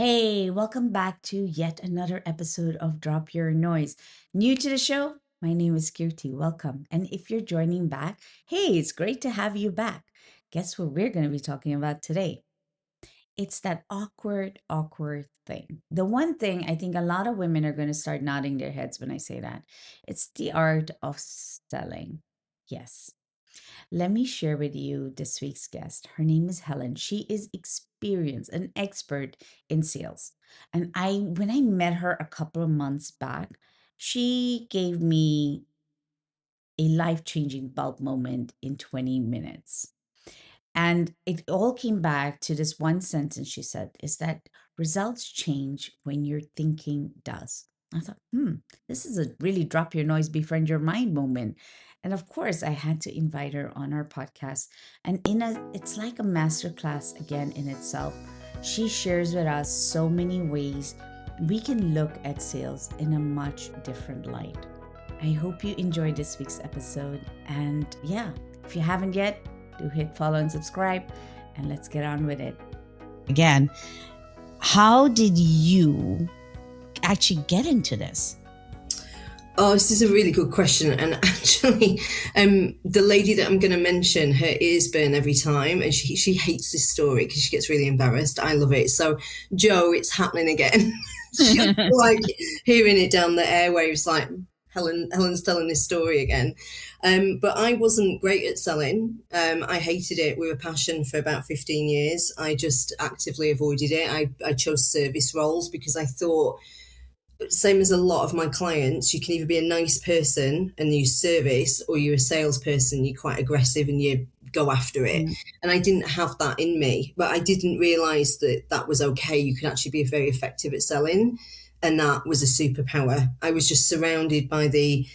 Hey, welcome back to yet another episode of Drop Your Noise. New to the show? My name is Kirti. Welcome. And if you're joining back, hey, it's great to have you back. Guess what we're going to be talking about today? It's that awkward thing. The one thing I think a lot of women are going to start nodding their heads when I say that. It's the art of selling. Yes. Let me share with you this week's guest. Her name is Helen. She is experienced, an expert in sales. And when I met her a couple of months back, she gave me a life-changing bulb moment in 20 minutes. And it all came back to this one sentence she said is that results change when your thinking does. I thought, this is a really drop your noise, befriend your mind moment. And of course, I had to invite her on our podcast. And it's like a masterclass again in itself. She shares with us so many ways we can look at sales in a much different light. I hope you enjoyed this week's episode. And yeah, if you haven't yet, do hit follow and subscribe, and let's get on with it. Again, how did you actually get into this? Oh, this is a really good question. And actually, the lady that I'm going to mention, her ears burn every time, and she hates this story because she gets really embarrassed. I love it. So, Joe, it's happening again. She's like hearing it down the airwaves, like Helen's telling this story again. But I wasn't great at selling. I hated it with a passion for about 15 years. I just actively avoided it. I chose service roles because I thought, same as a lot of my clients, you can either be a nice person and use service, or you're a salesperson, you're quite aggressive and you go after it. And I didn't have that in me, but I didn't realize that that was okay. You could actually be very effective at selling, and that was a superpower. I was just surrounded by the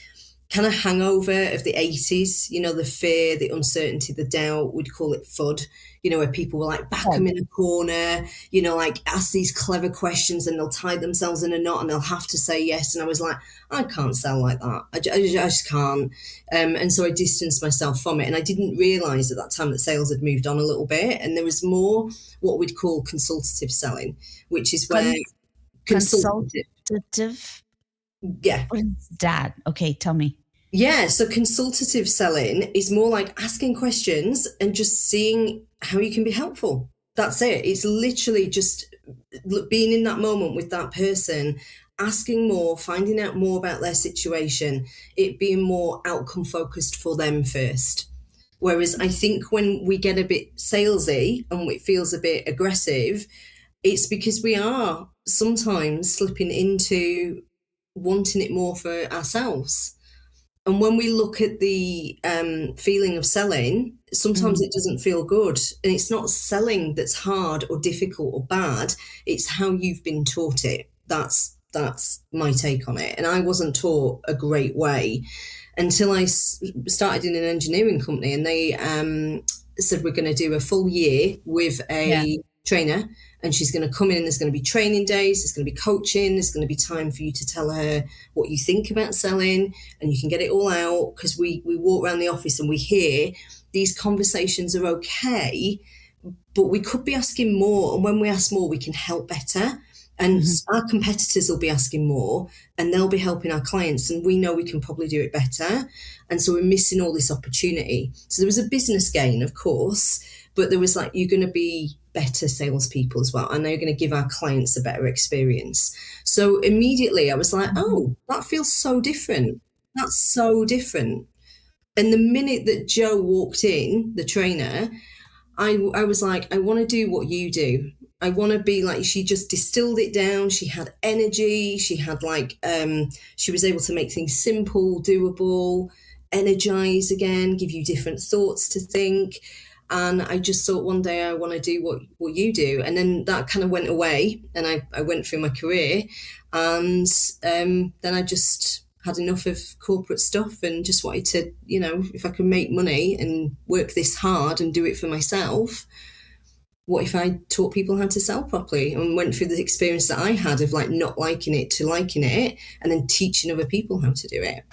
kind of hangover of the 80s, the fear, the uncertainty, the doubt. We'd call it FUD, where people were like, back them in a corner, like ask these clever questions and they'll tie themselves in a knot and they'll have to say yes. And I was like, I can't sell like that. I just can't. And so I distanced myself from it. And I didn't realize at that time that sales had moved on a little bit. And there was more what we'd call consultative selling, which is where consultative. Yeah. What is that? Okay, tell me. Yeah, so consultative selling is more like asking questions and just seeing how you can be helpful. That's it. It's literally just being in that moment with that person, asking more, finding out more about their situation, it being more outcome focused for them first. Whereas I think when we get a bit salesy and it feels a bit aggressive, it's because we are sometimes slipping into wanting it more for ourselves. And when we look at the feeling of selling, sometimes it doesn't feel good. And it's not selling that's hard or difficult or bad. It's how you've been taught it. That's my take on it. And I wasn't taught a great way until I started in an engineering company, and they said, we're going to do a full year with a trainer, and she's going to come in, there's going to be training days, there's going to be coaching, there's going to be time for you to tell her what you think about selling, and you can get it all out, because we walk around the office and we hear these conversations are okay, but we could be asking more, and when we ask more we can help better, and our competitors will be asking more and they'll be helping our clients, and we know we can probably do it better, and so we're missing all this opportunity. So there was a business gain, of course, but there was like, you're going to be better salespeople as well, and they're going to give our clients a better experience. So immediately I was like, oh, that feels so different. That's so different. And the minute that Joe walked in, the trainer, I was like, I want to do what you do. I want to be like, she just distilled it down. She had energy. She had like, she was able to make things simple, doable, energize again, give you different thoughts to think. And I just thought one day I want to do what you do. And then that kind of went away, and I went through my career, and then I just had enough of corporate stuff and just wanted to, if I could make money and work this hard and do it for myself, what if I taught people how to sell properly, and went through the experience that I had of like not liking it to liking it, and then teaching other people how to do it.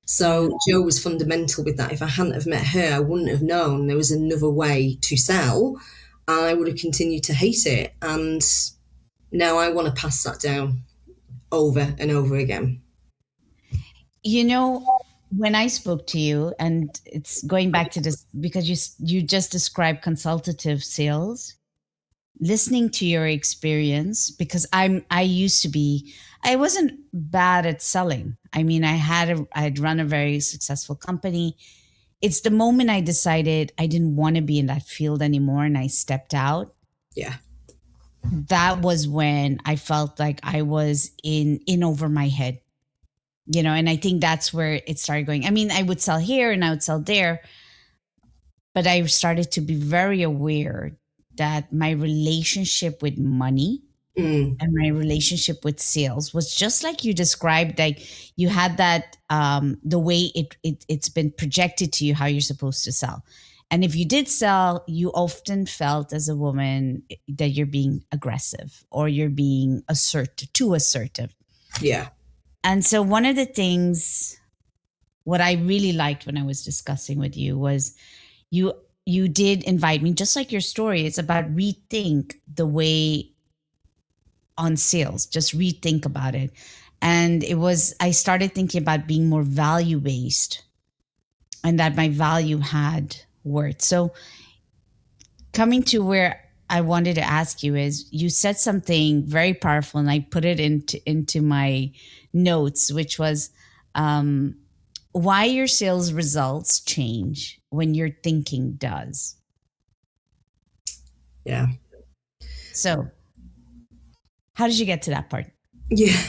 So Jo was fundamental with that. If I hadn't have met her, I wouldn't have known there was another way to sell, and I would have continued to hate it. And Now I want to pass that down over and over again. You know, when I spoke to you, and it's going back to this because you just described consultative sales, listening to your experience, because I used to be, I wasn't bad at selling. I mean, I'd run a very successful company. It's the moment I decided I didn't want to be in that field anymore and I stepped out. Yeah. That was when I felt like I was in over my head, and I think that's where it started going. I mean, I would sell here and I would sell there, but I started to be very aware that my relationship with money Mm, and my relationship with sales was just like you described. Like, you had that, the way it's been projected to you how you're supposed to sell. And if you did sell, you often felt as a woman that you're being aggressive or you're being too assertive. yeah. And so one of the things, what I really liked when I was discussing with you was you you did invite me, just like your story. It's about rethink the way on sales, just rethink about it. And I started thinking about being more value based and that my value had worth. So coming to where I wanted to ask you is, you said something very powerful and I put it into my notes, which was, why your sales results change when your thinking does. Yeah. So how did you get to that part? Yeah.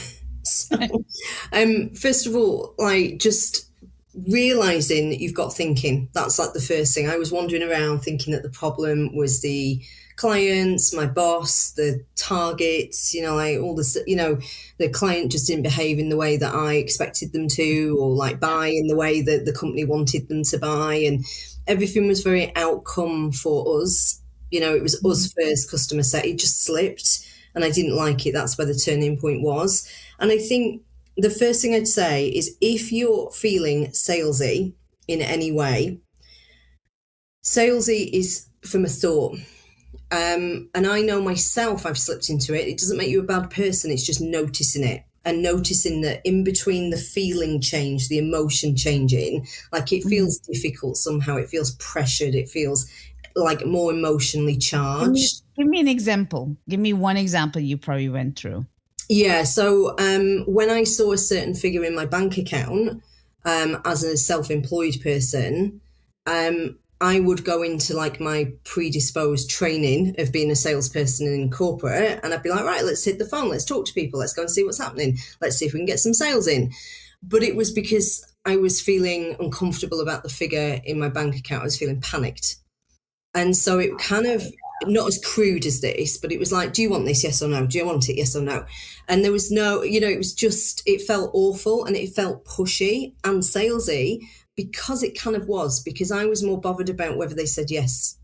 So, first of all, like just realizing that you've got thinking. That's like the first thing. I was wandering around thinking that the problem was the clients, my boss, the targets, like all this, the client just didn't behave in the way that I expected them to, or like buy in the way that the company wanted them to buy. And everything was very outcome for us. It was us first, customer set. It just slipped and I didn't like it. That's where the turning point was. And I think the first thing I'd say is if you're feeling salesy in any way, salesy is from a thought. And I know myself, I've slipped into it. It doesn't make you a bad person. It's just noticing it and noticing that in between the feeling change, the emotion changing, like it Mhm. feels difficult somehow. It feels pressured. It feels like more emotionally Give me charged. give me an example. Give me one example you probably went through. Yeah, so when I saw a certain figure in my bank account, as a self-employed person, I would go into like my predisposed training of being a salesperson in corporate, and I'd be like, right, let's hit the phone, let's talk to people, let's go and see what's happening, let's see if we can get some sales in. But it was because I was feeling uncomfortable about the figure in my bank account. I was feeling panicked. And so it kind of, not as crude as this, but it was like, do you want this? Yes or no? Do you want it? Yes or no? And there was no, it was just, it felt awful and it felt pushy and salesy because it kind of was, because I was more bothered about whether they said yes.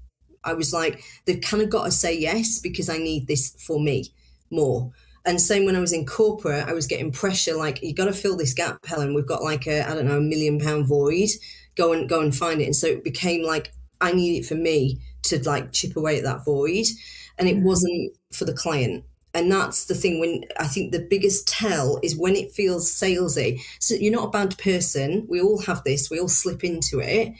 I was like, they've kind of got to say yes because I need this for me more. And same when I was in corporate, I was getting pressure like, you got to fill this gap, Helen. We've got like a, I don't know, £1 million void. Go and find it. And so it became like, I need it for me to like chip away at that void. And it Mhm. wasn't for the client. And that's the thing, when I think the biggest tell is when it feels salesy. So you're not a bad person. We all have this, we all slip into it,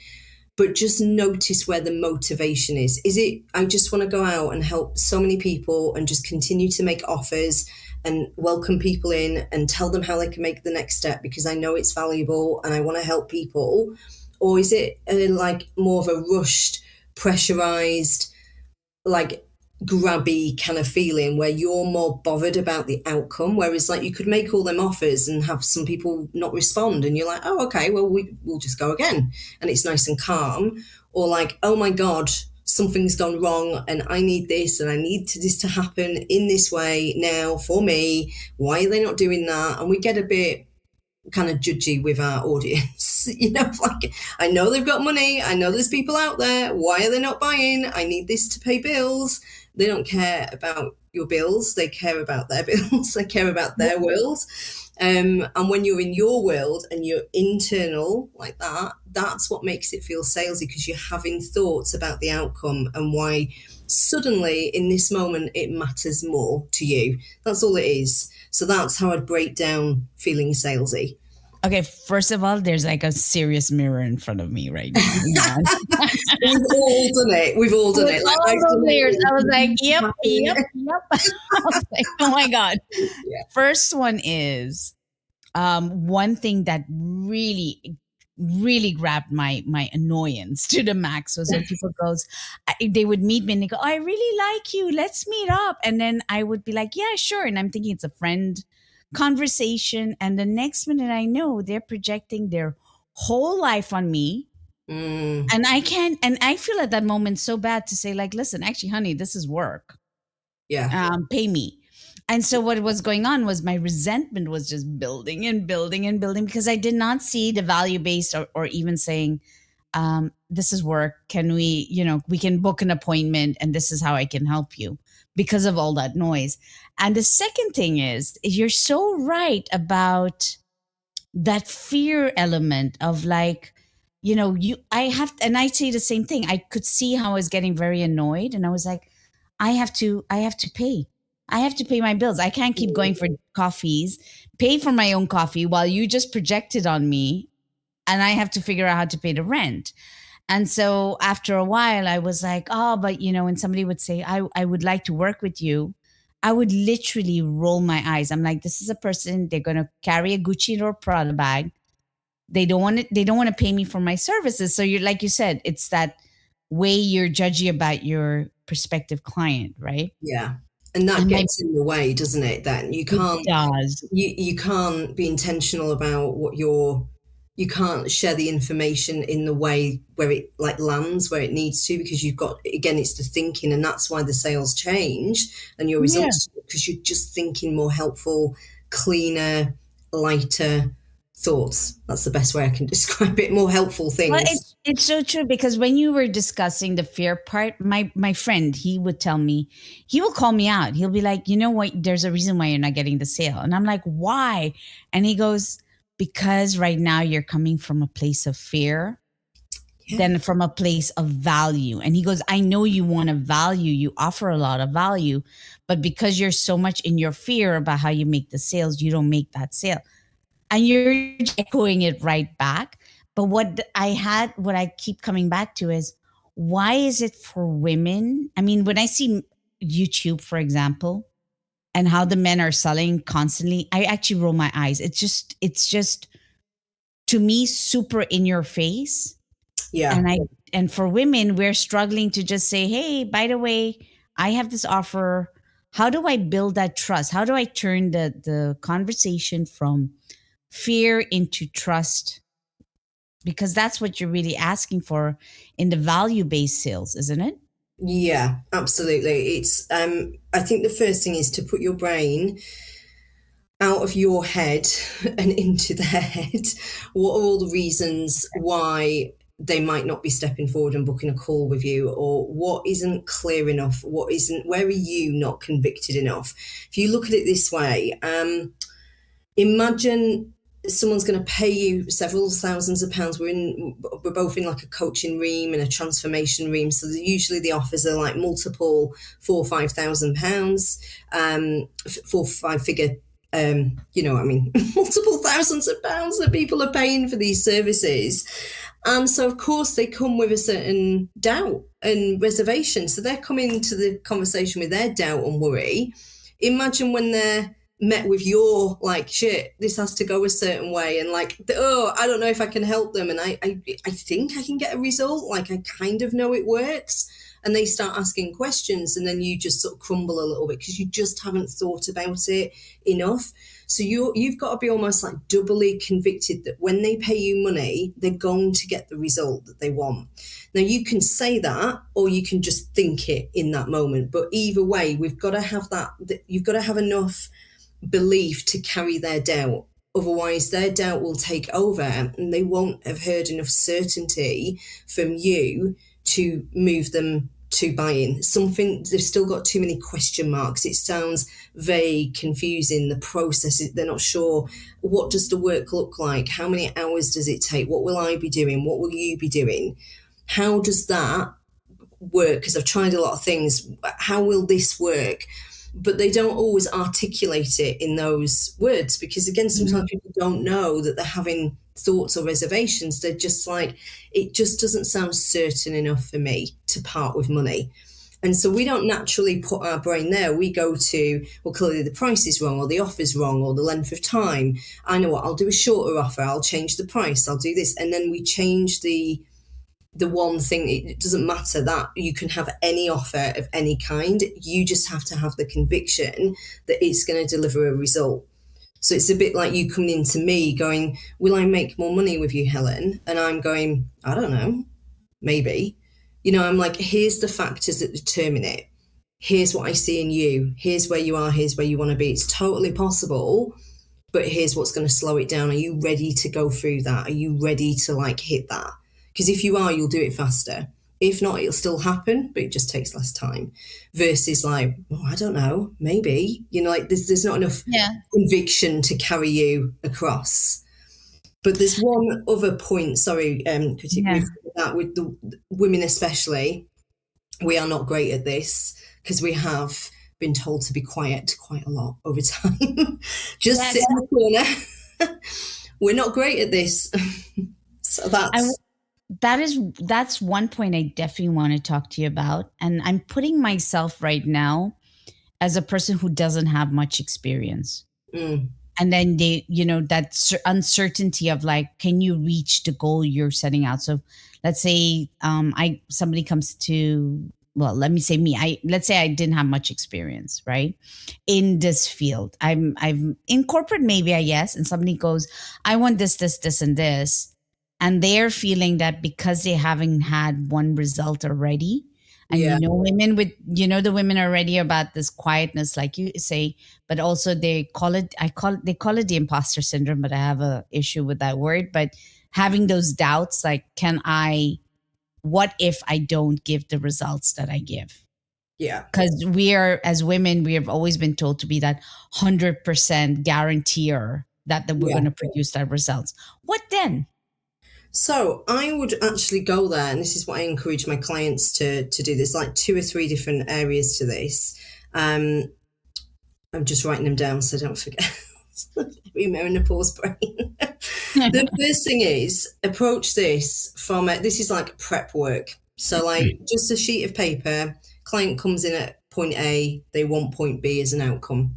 but just notice where the motivation is. Is it, I just want to go out and help so many people and just continue to make offers and welcome people in and tell them how they can make the next step because I know it's valuable and I want to help people? Or is it like more of a rushed, pressurized, like grabby kind of feeling where you're more bothered about the outcome, whereas like you could make all them offers and have some people not respond and you're like, oh, okay, well, we'll just go again, and it's nice and calm. Or like, oh my god, something's gone wrong and I need this and I need this to happen in this way now for me, why are they not doing that? And we get a bit kind of judgy with our audience. Like, I know they've got money, I know there's people out there, why are they not buying? I need this to pay bills. They don't care about your bills, they care about their bills, they care about Yeah. their world. And when you're in your world and you're internal like that, that's what makes it feel salesy, because you're having thoughts about the outcome and why suddenly in this moment it matters more to you. That's all it is. So that's how I'd break down feeling salesy. Okay, first of all, there's like a serious mirror in front of me right now. We've all done it. We've all done With it. Like all I've those done layers, I was like, it. yep, yep, yep. I was like, oh my God. Yeah. First one is one thing that really grabbed my annoyance to the max was when people they would meet me and they go, I really like you, let's meet up. And then I would be like, yeah, sure. And I'm thinking it's a friend conversation, and the next minute I know they're projecting their whole life on me. Mm, And I can't, and I feel at that moment so bad to say, like, listen, actually, honey, this is work. yeah. Pay me. And so what was going on was my resentment was just building and building and building, because I did not see the value based, or even saying, this is work. Can we, we can book an appointment and this is how I can help you, because of all that noise. And the second thing is, you're so right about that fear element of, like, I have, and I say the same thing. I could see how I was getting very annoyed, and I was like, I have to pay. I have to pay my bills. I can't keep going for coffees, pay for my own coffee while you just projected on me, and I have to figure out how to pay the rent. And so after a while, I was like, oh, but when somebody would say, I would like to work with you, I would literally roll my eyes. I'm like, this is a person, they're going to carry a Gucci or Prada bag. They don't want to pay me for my services. So you're, like you said, it's that way you're judgy about your prospective client, right? Yeah. And that And my gets in the way, doesn't it? That it does. you can't be intentional about what you can't share the information in the way where it like lands where it needs to, because you've got, again, it's the thinking, and that's why the sales change and your Yeah. results, because you're just thinking more helpful, cleaner, lighter thoughts. That's the best way I can describe it. More helpful Well, things. it's so true, because when you were discussing the fear part, my friend, he would tell me, he will call me out. He'll be like, you know what? There's a reason why you're not getting the sale, and I'm like, why? And he goes, because right now you're coming from a place of fear Yeah. than from a place of value. And he goes, I know you want to value, you offer a lot of value, but because you're so much in your fear about how you make the sales, you don't make that sale. And you're echoing it right back. But what I keep coming back to is, why is it for women? I mean, when I see YouTube, for example, and how the men are selling constantly, I actually roll my eyes. It's just to me super in your face. Yeah. And for women, we're struggling to just say, hey, by the way, I have this offer. How do I build that trust? How do I turn the conversation from fear into trust? Because that's what you're really asking for in the value based sales, isn't it? Yeah, absolutely. It's I think the first thing is to put your brain out of your head and into their head. What are all the reasons why they might not be stepping forward and booking a call with you, or what isn't clear enough, what isn't, where are you not convicted enough? If you look at it this way, imagine someone's going to pay you several thousands of pounds. We're both in like a coaching ream and a transformation ream, so usually the offers are like multiple £4,000-5,000, 4 5 figure, what I mean, multiple thousands of pounds that people are paying for these services. And so of course they come with a certain doubt and reservation, so they're coming to the conversation with their doubt and worry. Imagine when they're met with your like, shit, this has to go a certain way, and like, oh, I don't know if I can help them, and I think I can get a result, like I kind of know it works, and they start asking questions, and then you just sort of crumble a little bit because you just haven't thought about it enough. So you've got to be almost like doubly convicted that when they pay you money, they're going to get the result that they want. Now you can say that, or you can just think it in that moment, but either way, we've got to have that, you've got to have enough belief to carry their doubt. Otherwise, their doubt will take over and they won't have heard enough certainty from you to move them to buying. Something, they've still got too many question marks. It sounds vague, confusing. The process, they're not sure. What does the work look like? How many hours does it take? What will I be doing? What will you be doing? How does that work? Because I've tried a lot of things. How will this work? But they don't always articulate it in those words, because again, sometimes people don't know that they're having thoughts or reservations. They're just like, it just doesn't sound certain enough for me to part with money. And so we don't naturally put our brain there. We go to, well, clearly the price is wrong, or the offer's wrong, or the length of time. I know what, I'll do a shorter offer, I'll change the price, I'll do this. And then we change the one thing. It doesn't matter that you can have any offer of any kind. You just have to have the conviction that it's going to deliver a result. So it's a bit like you coming into me going, will I make more money with you, Helen? And I'm going, I don't know, maybe. I'm like, here's the factors that determine it. Here's what I see in you. Here's where you are. Here's where you want to be. It's totally possible, but here's what's going to slow it down. Are you ready to go through that? Are you ready to hit that? Because if you are, you'll do it faster. If not, it'll still happen, but it just takes less time. Versus I don't know, maybe. There's not enough conviction to carry you across. But there's one other point, sorry, Kirti, with the women especially, we are not great at this because we have been told to be quiet quite a lot over time. Just sit in the corner. We're not great at this. So that's one point I definitely want to talk to you about. And I'm putting myself right now as a person who doesn't have much experience. And then that uncertainty of can you reach the goal you're setting out? So let's say somebody comes to, well, let me say me. Let's say I didn't have much experience, right, in this field. I'm in corporate, maybe, I guess, and somebody goes, I want this, this, this, and this. And they're feeling that because they haven't had one result already, and women the women are already about this quietness, like you say, but also they call it the imposter syndrome, but I have a issue with that word. But having those doubts, what if I don't give the results that I give? Yeah. Because as women, we have always been told to be that 100% guaranteer that we're going to produce that results. What then? So I would actually go there, and this is what I encourage my clients to do. There's 2 or 3 different areas to this. I'm just writing them down so I don't forget. Perimenopause brain. The first thing is approach this from this is like prep work. So just a sheet of paper, client comes in at point A, they want point B as an outcome.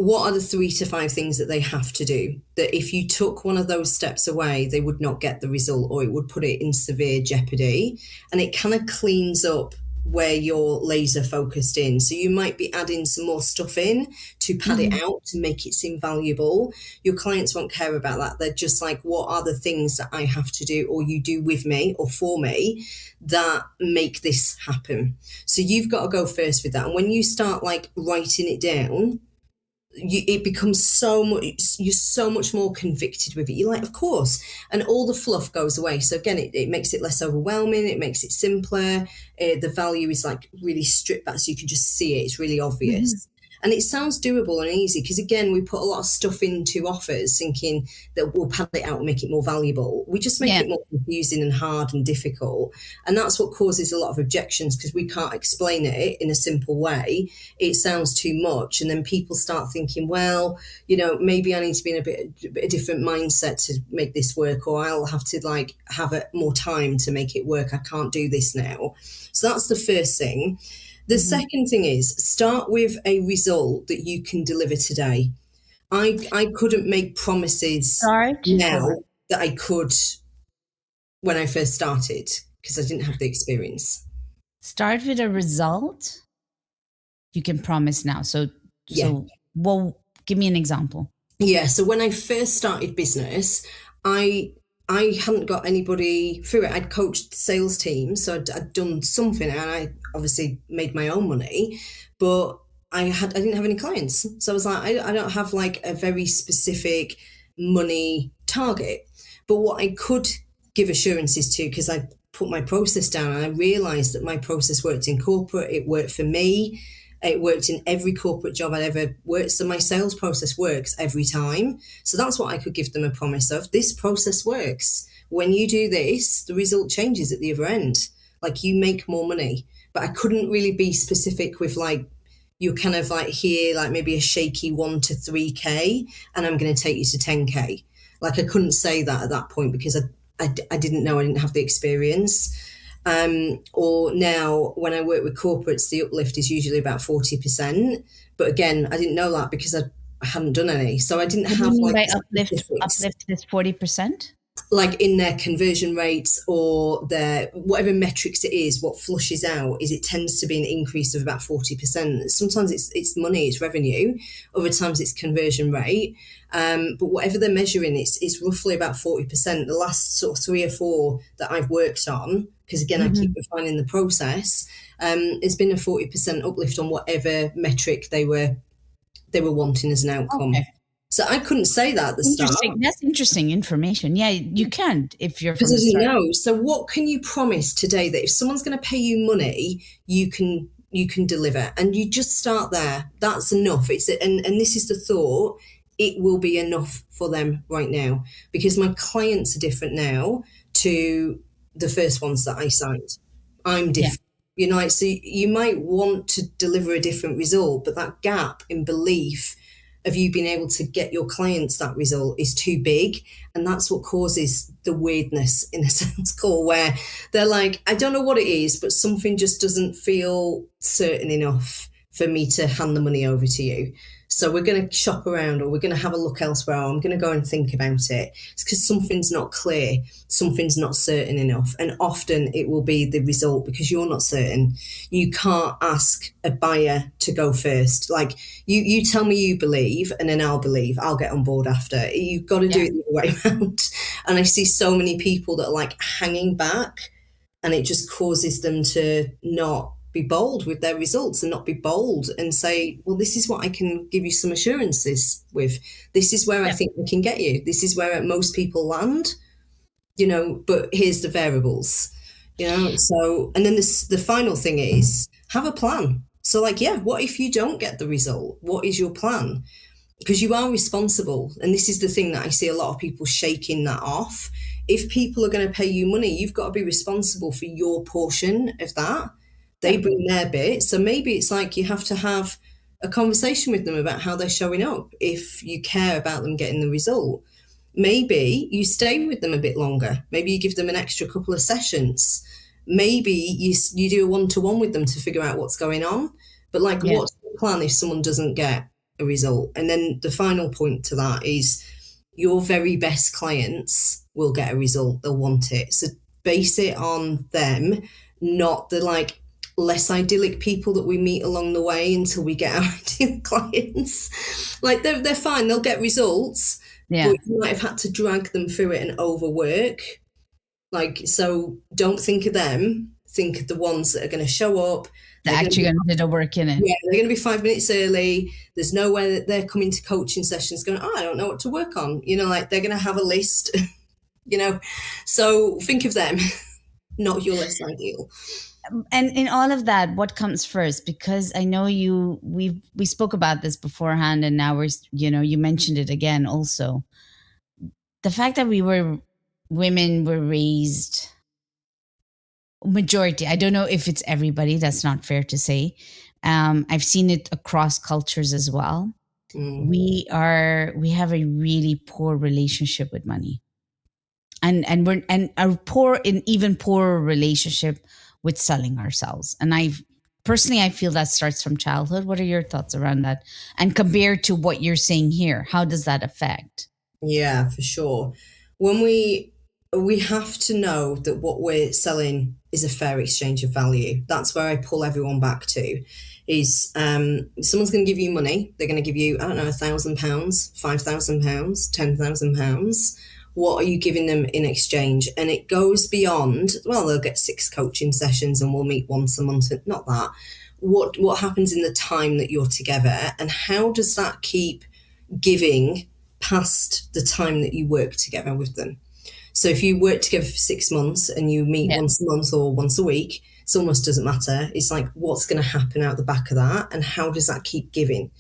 What are the 3 to 5 things that they have to do that if you took one of those steps away, they would not get the result, or it would put it in severe jeopardy? And it kind of cleans up where you're laser focused in. So you might be adding some more stuff in to pad it out to make it seem valuable. Your clients won't care about that. They're just like, what are the things that I have to do, or you do with me or for me, that make this happen? So you've got to go first with that. And when you start writing it down, it becomes so much, you're so much more convicted with it. You're like, of course. And all the fluff goes away. So again, it makes it less overwhelming. It makes it simpler. The value is really stripped back so you can just see it. It's really obvious. And it sounds doable and easy because, again, we put a lot of stuff into offers thinking that we'll pad it out and make it more valuable. We just make it more confusing and hard and difficult. And that's what causes a lot of objections, because we can't explain it in a simple way. It sounds too much. And then people start thinking, well, maybe I need to be in a bit different mindset to make this work, or I'll have to have more time to make it work. I can't do this now. So that's the first thing. The second thing is start with a result that you can deliver today. I couldn't make promises now that I could when I first started because I didn't have the experience. Start with a result you can promise now. So well, give me an example. Yeah. So when I first started business, I hadn't got anybody through it. I'd coached sales teams, so I'd done something, and I obviously made my own money, but I didn't have any clients. So I was like, I don't have a very specific money target. But what I could give assurances to, because I put my process down, and I realized that my process worked in corporate. It worked for me. It worked in every corporate job I'd ever worked. So my sales process works every time. So that's what I could give them a promise of. This process works. When you do this, the result changes at the other end. Like, you make more money. But I couldn't really be specific with, like, you're kind of like here, like maybe a shaky 1 to 3K, and I'm going to take you to 10K. Like, I couldn't say that at that point because I didn't know, I didn't have the experience. Or now when I work with corporates, the uplift is usually about 40%. But again, I didn't know that because I hadn't done any. So I didn't What do you have mean like by uplift? specifics, Uplift is 40%? like in their conversion rates or their whatever metrics it is. What flushes out is it tends to be an increase of about 40%. Sometimes it's money, it's revenue. Other times it's conversion rate. But whatever they're measuring, it's roughly about 40%. The last sort of 3 or 4 that I've worked on, because again, I keep refining the process, it's been a 40% uplift on whatever metric they were wanting as an outcome. Okay. So I couldn't say that at the start. Interesting. That's interesting information. Yeah, you can't if you're from Because the as you start. know, so what can you promise today that if someone's going to pay you money, you can deliver, and you just start there. That's enough. And this is the thought. It will be enough for them right now because my clients are different now to the first ones that I signed. I'm Yeah. different. You know, so you might want to deliver a different result, but that gap in belief of you being able to get your clients that result is too big. And that's what causes the weirdness in a sales call where they're like, I don't know what it is, but something just doesn't feel certain enough for me to hand the money over to you. So we're going to shop around, or we're going to have a look elsewhere, or I'm going to go and think about it. It's because something's not clear, something's not certain enough. And often it will be the result because you're not certain. You can't ask a buyer to go first. Like, you tell me you believe, and then I'll believe, I'll get on board after. You've got to do it the other way around. And I see so many people that are like hanging back, and it just causes them to not be bold with their results and not be bold and say, well, this is what I can give you some assurances with. This is where I think we can get you. This is where most people land, you know, but here's the variables, you know. So, and then the final thing is have a plan. So like, yeah, what if you don't get the result? What is your plan? Because you are responsible. And this is the thing that I see a lot of people shaking that off. If people are going to pay you money, you've got to be responsible for your portion of that. They bring their bit. So maybe it's like you have to have a conversation with them about how they're showing up if you care about them getting the result. Maybe you stay with them a bit longer. Maybe you give them an extra couple of sessions. Maybe you do a one-to-one with them to figure out what's going on. But like, what's the plan if someone doesn't get a result? And then the final point to that is your very best clients will get a result. They'll want it. So base it on them, not the like less idyllic people that we meet along the way until we get our ideal clients. Like they're fine, they'll get results, but you might have had to drag them through it and overwork. Like, so don't think of them, think of the ones that are going to show up. They're actually going to do the work in it. Yeah, they're going to be 5 minutes early. There's no way that they're coming to coaching sessions going, I don't know what to work on. You know, like they're going to have a list, you know. So think of them, not your less ideal. And in all of that, what comes first? Because I know we spoke about this beforehand, and now you mentioned it again also. The fact that women were raised, majority, I don't know if it's everybody, that's not fair to say. I've seen it across cultures as well. We have a really poor relationship with money. And a poor, an even poorer relationship with selling ourselves. And I feel that starts from childhood. What are your thoughts around that? And compared to what you're saying here, how does that affect? Yeah, for sure. When we have to know that what we're selling is a fair exchange of value. That's where I pull everyone back to. Is someone's going to give you money. They're going to give you, I don't know, £1,000, £5,000, £10,000. What are you giving them in exchange? And it goes beyond, well, they'll get 6 coaching sessions and we'll meet once a month. Not that. What happens in the time that you're together, and how does that keep giving past the time that you work together with them? So if you work together for 6 months and you meet Yeah. once a month or once a week, it almost doesn't matter. It's like, what's going to happen out the back of that, and how does that keep giving?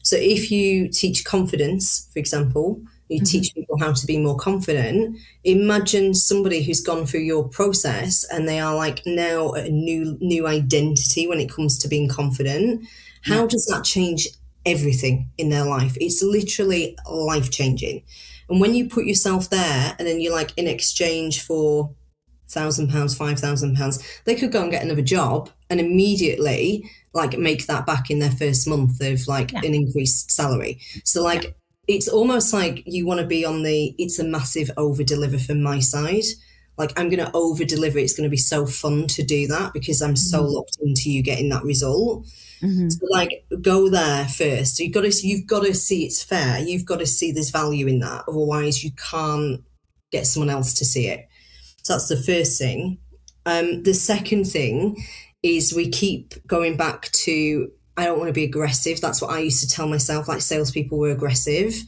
So if you teach confidence, for example, you Hmm. teach people how to be more confident. Imagine somebody who's gone through your process and they are like now a new identity when it comes to being confident. Yeah. How does that change everything in their life? It's literally life changing. And when you put yourself there and then you're like in exchange for £1,000, £5,000, they could go and get another job and immediately like make that back in their first month of like Yeah. an increased salary. So Yeah. like it's almost like you want to be on the it's a massive over deliver from my side. Like I'm going to over deliver. It's going to be so fun to do that because I'm so Hmm. locked into you getting that result. Hmm. So like go there first. You've got to see it's fair. You've got to see there's value in that. Otherwise you can't get someone else to see it. So that's the first thing. The second thing is we keep going back to I don't want to be aggressive. That's what I used to tell myself, like salespeople were aggressive.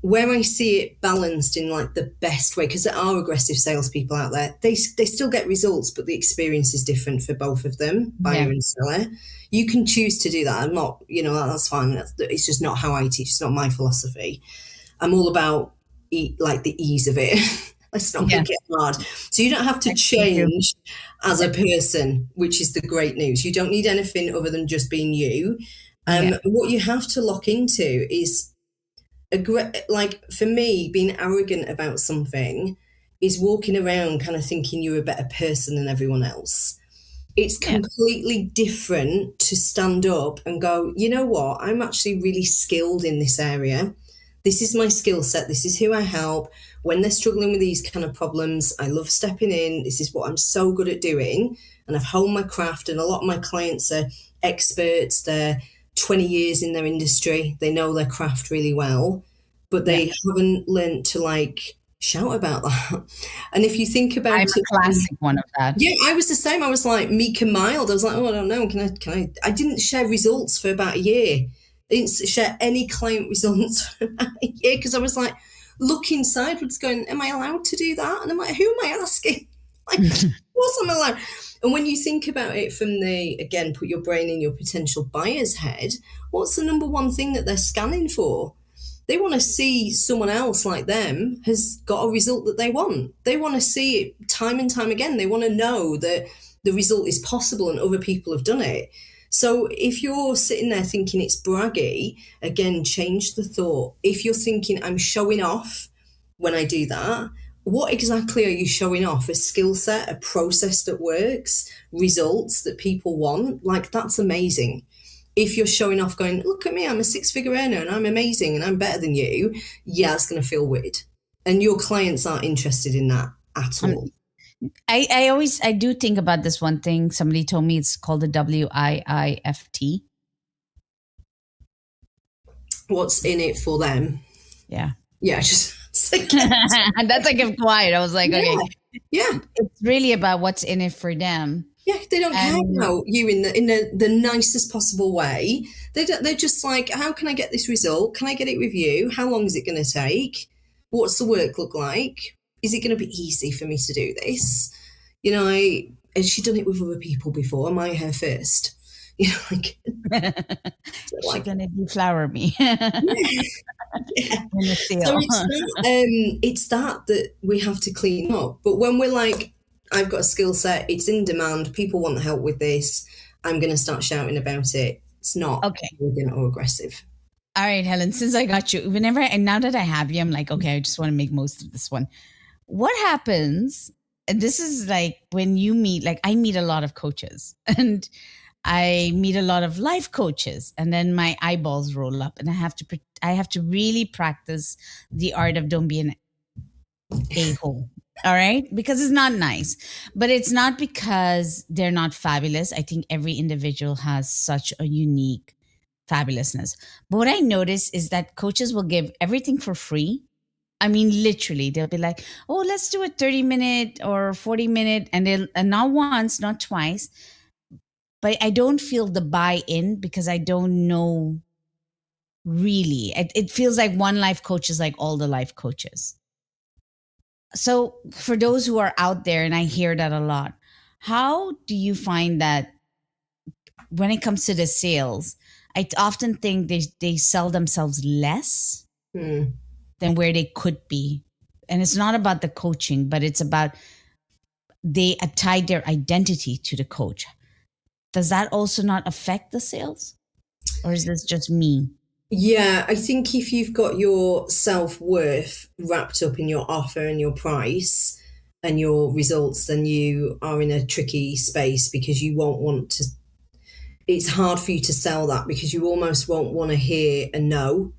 Where I see it balanced in like the best way, because there are aggressive salespeople out there, they still get results, but the experience is different for both of them, buyer Yeah. and seller. You can choose to do that. I'm not, that's fine. It's just not how I teach. It's not my philosophy. I'm all about like the ease of it. Let's not Yeah. make it hard. So you don't have to Me too. change as Yeah. a person, which is the great news. You don't need anything other than just being you. Yeah. What you have to lock into is like for me, being arrogant about something is walking around kind of thinking you're a better person than everyone else. It's Yeah. completely different to stand up and go, you know what, I'm actually really skilled in this area. This is my skill set. This is who I help. When they're struggling with these kind of problems, I love stepping in. This is what I'm so good at doing. And I've honed my craft. And a lot of my clients are experts. They're 20 years in their industry. They know their craft really well, but Yeah. they haven't learned to like shout about that. And if you think I'm about a it, classic one of that. yeah, I was the same. I was like meek and mild. I was like, oh, I don't know. I didn't share results for about a year. I didn't share any client results for about a year because I was like looking sideways going, am I allowed to do that? And I'm like, who am I asking? Like, of course I'm allowed. And when you think about it from again, put your brain in your potential buyer's head, what's the number one thing that they're scanning for? They want to see someone else like them has got a result that they want. They want to see it time and time again. They want to know that the result is possible and other people have done it. So if you're sitting there thinking it's braggy, again, change the thought. If you're thinking I'm showing off when I do that, what exactly are you showing off? A skill set, a process that works, results that people want? Like, that's amazing. If you're showing off going, look at me, I'm a six-figure earner and I'm amazing and I'm better than you, yeah, it's going to feel weird. And your clients aren't interested in that at Um, all. I do think about this one thing. Somebody told me it's called the WIIFT. What's in it for them? Yeah. Yeah, just And that's like I'm quiet. I was like, yeah, okay, yeah. it's really about what's in it for them. Yeah, they don't care And about you in the nicest possible way. They're just like, how can I get this result? Can I get it with you? How long is it going to take? What's the work look like? Is it going to be easy for me to do this? Has she done it with other people before? Am I her first? You know, like, she like gonna deflower me yeah, yeah. in the So seal. it's that we have to clean up. But when we're like, I've got a skill set, it's in demand, people want help with this, I'm going to start shouting about it. It's not Okay. arrogant or aggressive. All right, Helen, since I got you, and now that I have you, I'm like, okay, I just want to make most of this one. What happens? And this is like when you meet, like I meet a lot of coaches and I meet a lot of life coaches, and then my eyeballs roll up, and I have to really practice the art of don't be an a-hole. All right, because it's not nice, but it's not because they're not fabulous. I think every individual has such a unique fabulousness. But what I notice is that coaches will give everything for free. I mean, literally, they'll be like, "Oh, let's do a 30-minute or 40-minute," and not once, not twice, but I don't feel the buy-in because I don't know really. It feels like one life coach is like all the life coaches. So for those who are out there, and I hear that a lot, how do you find that when it comes to the sales? I often think they sell themselves less Hmm. than where they could be. And it's not about the coaching, but it's about they tie their identity to the coach. Does that also not affect the sales? Or is this just me? Yeah, I think if you've got your self-worth wrapped up in your offer and your price and your results, then you are in a tricky space because you won't want to, it's hard for you to sell that because you almost won't want to hear a no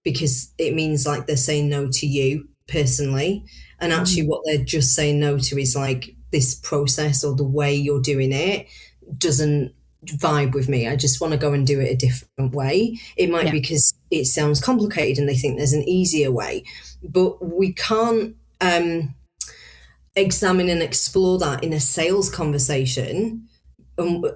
because it means like they're saying no to you personally. And actually, Mhm. what they're just saying no to is like this process or the way you're doing it doesn't vibe with me. I just want to go and do it a different way. It might Yeah. be because it sounds complicated and they think there's an easier way, but we can't examine and explore that in a sales conversation.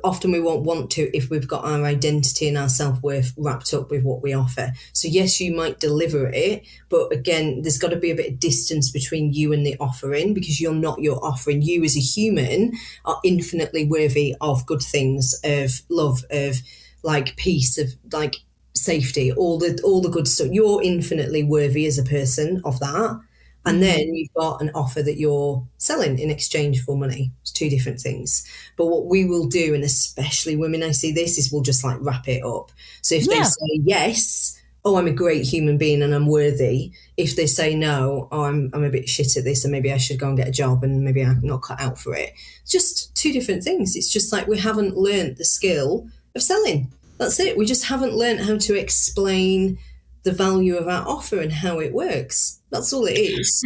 Often we won't want to if we've got our identity and our self-worth wrapped up with what we offer. So yes, you might deliver it, but again, there's got to be a bit of distance between you and the offering because you're offering. You as a human are infinitely worthy of good things, of love, of like peace, of like safety, all the good stuff. You're infinitely worthy as a person of that. And then Hmm. you've got an offer that you're selling in exchange for money. It's two different things. But what we will do, and especially women, I see this, is we'll just like wrap it up. So if they Yeah. say yes, oh, I'm a great human being and I'm worthy. If they say no, oh, I'm a bit shit at this and maybe I should go and get a job and maybe I'm not cut out for it. It's just two different things. It's just like we haven't learned the skill of selling. That's it. We just haven't learned how to explain the value of our offer and how it works. That's all it is.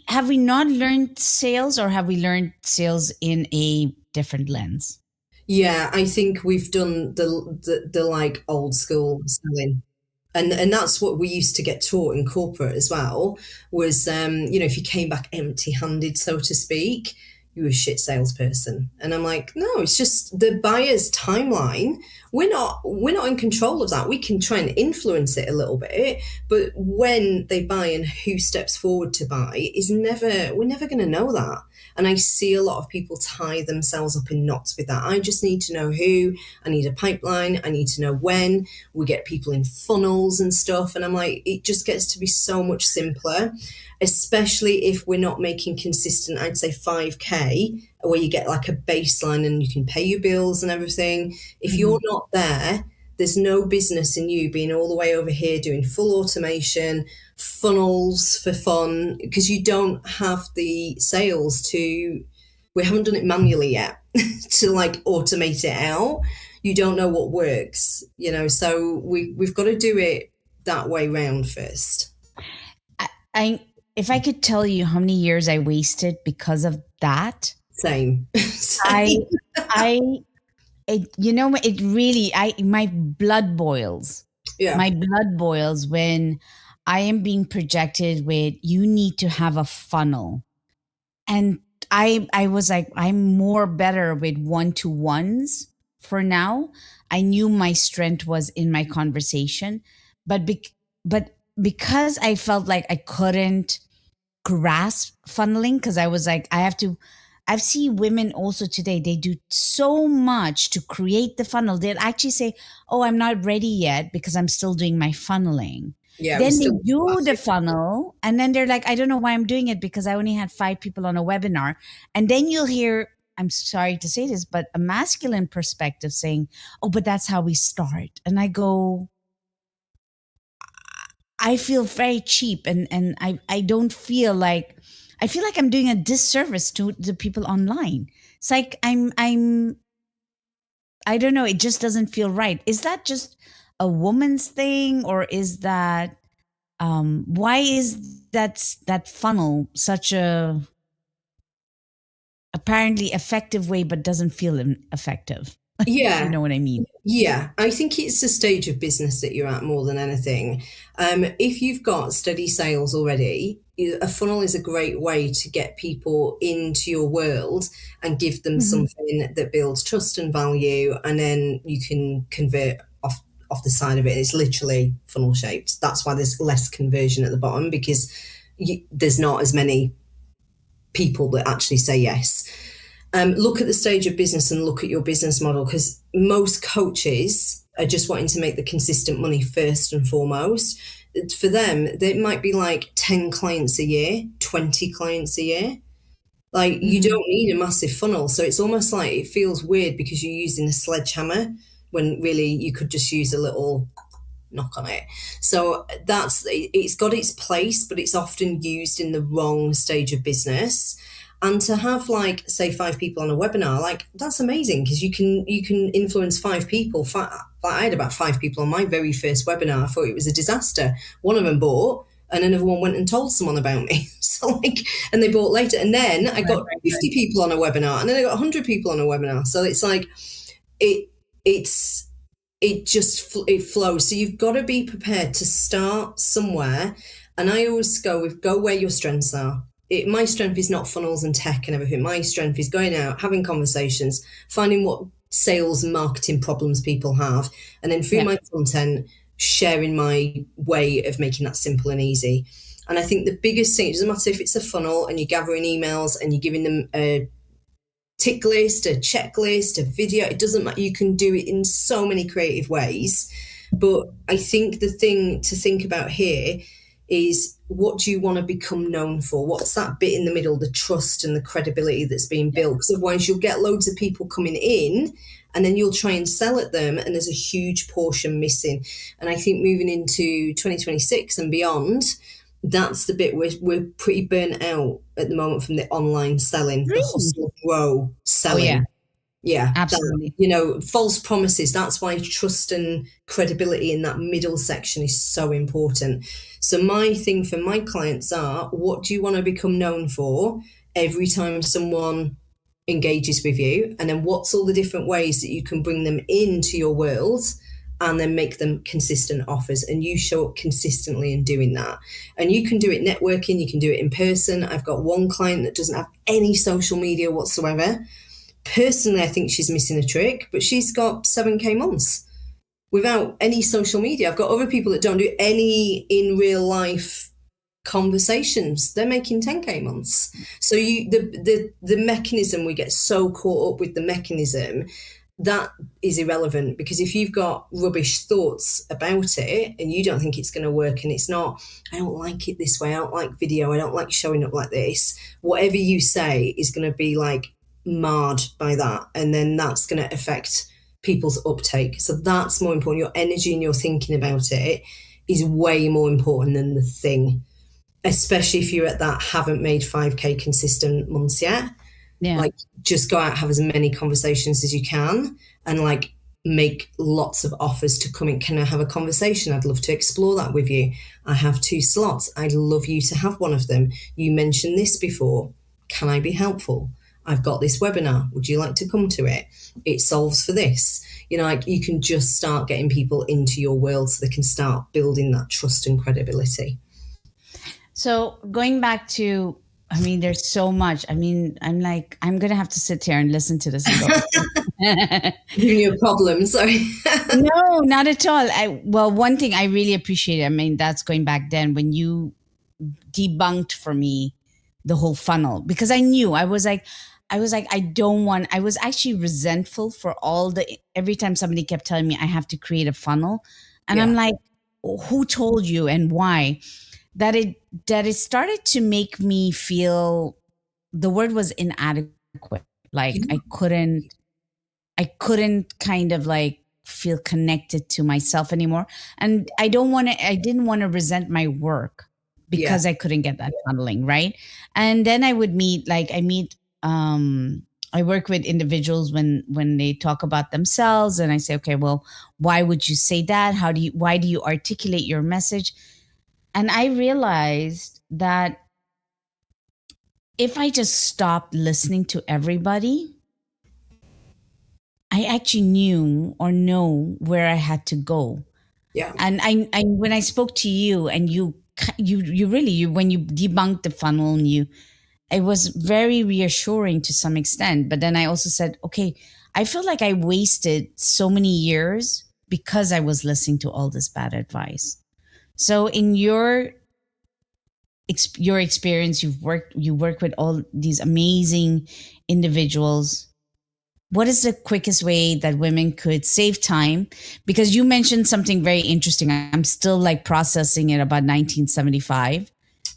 Have we not learned sales, or have we learned sales in a different lens? Yeah, I think we've done the like old school selling. And that's what we used to get taught in corporate as well was if you came back empty handed, so to speak, you were a shit salesperson. And I'm like, no, it's just the buyer's timeline. We're not in control of that. We can try and influence it a little bit, but when they buy and who steps forward to buy is never, we're never going to know that. And I see a lot of people tie themselves up in knots with that. I just need to know who, I need a pipeline, I need to know when. We get people in funnels and stuff. And I'm like, it just gets to be so much simpler, especially if we're not making consistent, I'd say 5K, where you get like a baseline and you can pay your bills and everything. If you're Mhm. not there, there's no business in you being all the way over here doing full automation, funnels for fun, because you don't have the sales to, we haven't done it manually yet to like automate it out. You don't know what works, so we've got to do it that way round first. I if I could tell you how many years I wasted because of that, Same. I Same. I it really I my blood boils. Yeah. My blood boils when I am being projected with you need to have a funnel. And I was like, I'm more better with one-to-ones for now. I knew my strength was in my conversation, but but because I felt like I couldn't grasp funneling, because I was like, I've seen women also today, they do so much to create the funnel. They'll actually say, oh, I'm not ready yet because I'm still doing my funneling. Yeah, we're Then they still do the classic. funnel and then they're like, I don't know why I'm doing it because I only had 5 people on a webinar. And then you'll hear, I'm sorry to say this, but a masculine perspective saying, oh, but that's how we start. And I go, I feel very cheap, and I don't feel like, I feel like I'm doing a disservice to the people online. It's like I don't know, it just doesn't feel right. Is that just a woman's thing, or is that why is that funnel such a apparently effective way but doesn't feel effective? If you Yeah. know what I mean. Yeah, I think it's the stage of business that you're at more than anything. If you've got steady sales already, a funnel is a great way to get people into your world and give them Mhm. something that builds trust and value, and then you can convert off the side of it. It's literally funnel shaped. That's why there's less conversion at the bottom because there's not as many. people that actually say yes. Look at the stage of business and look at your business model, because most coaches are just wanting to make the consistent money first and foremost. For them, it might be like 10 clients a year, 20 clients a year. Like, you Mm-hmm. don't need a massive funnel. So it's almost like it feels weird because you're using a sledgehammer when really you could just use a little knock on it. So it's got its place, but it's often used in the wrong stage of business. And to have, like, say 5 people on a webinar, like, that's amazing, because you can influence 5 people. I had about 5 people on my very first webinar. I thought it was a disaster. One of them bought, and another one went and told someone about me. So, like, and they bought later. And then I Right, got right, 50 right. people on a webinar, and then I got 100 people on a webinar. So it's like, it it's it flows. So you've got to be prepared to start somewhere. And I always go where your strengths are. My strength is not funnels and tech and everything. My strength is going out, having conversations, finding what sales and marketing problems people have, and then through Yeah. my content, sharing my way of making that simple and easy. And I think the biggest thing, it doesn't matter if it's a funnel and you're gathering emails and you're giving them a tick list, a checklist, a video. It doesn't matter. You can do it in so many creative ways. But I think the thing to think about here is, what do you want to become known for? What's that bit in the middle, the trust and the credibility that's being built? Because otherwise you'll get loads of people coming in and then you'll try and sell at them and there's a huge portion missing. And I think moving into 2026 and beyond, that's the bit we're pretty burnt out at the moment from the online selling, the Really? hustle grow Oh, yeah, selling. Yeah, that, absolutely. false promises. That's why trust and credibility in that middle section is so important. So my thing for my clients are, what do you want to become known for every time someone engages with you? And then what's all the different ways that you can bring them into your world and then make them consistent offers? And you show up consistently in doing that. And you can do it networking, you can do it in person. I've got one client that doesn't have any social media whatsoever. Personally, I think she's missing a trick, but she's got 7K months without any social media. I've got other people that don't do any in real life conversations. They're making 10K months. So the mechanism, we get so caught up with the mechanism, that is irrelevant, because if you've got rubbish thoughts about it and you don't think it's going to work, and it's not, I don't like it this way, I don't like video, I don't like showing up like this, whatever you say is going to be like marred by that, and then that's going to affect people's uptake. So that's more important. Your energy and your thinking about it is way more important than the thing, especially if you're at that haven't made 5K consistent months yet. Yeah. Like, just go out, have as many conversations as you can, and like make lots of offers to come in. Can I have a conversation? I'd love to explore that with you. I have 2 slots. I'd love you to have one of them. You mentioned this before. Can I be helpful? I've got this webinar. Would you like to come to it? It solves for this. Like, you can just start getting people into your world so they can start building that trust and credibility. So going back to, I mean, there's so much. I mean, I'm like, I'm gonna have to sit here and listen to this and go. Giving you a problem, sorry. No, not at all. Well, one thing I really appreciate, I mean, that's going back then when you debunked for me the whole funnel, because I knew I was like, I don't want, I was actually resentful for every time somebody kept telling me I have to create a funnel. And I'm Yeah. like, who told you and why? That it started to make me feel, the word was inadequate. Like I couldn't kind of like feel connected to myself anymore. And I didn't want to resent my work Yeah. because I couldn't get that funneling, right? And then I would I work with individuals when they talk about themselves, and I say, okay, well, why would you say that? Why do you articulate your message? And I realized that if I just stopped listening to everybody, I actually knew or know where I had to go. Yeah. And I when I spoke to you and you really, when you debunked the funnel, and it was very reassuring to some extent. But then I also said, okay, I feel like I wasted so many years because I was listening to all this bad advice. So in your your experience, you work with all these amazing individuals. What is the quickest way that women could save time? Because you mentioned something very interesting. I'm still like processing it about 1975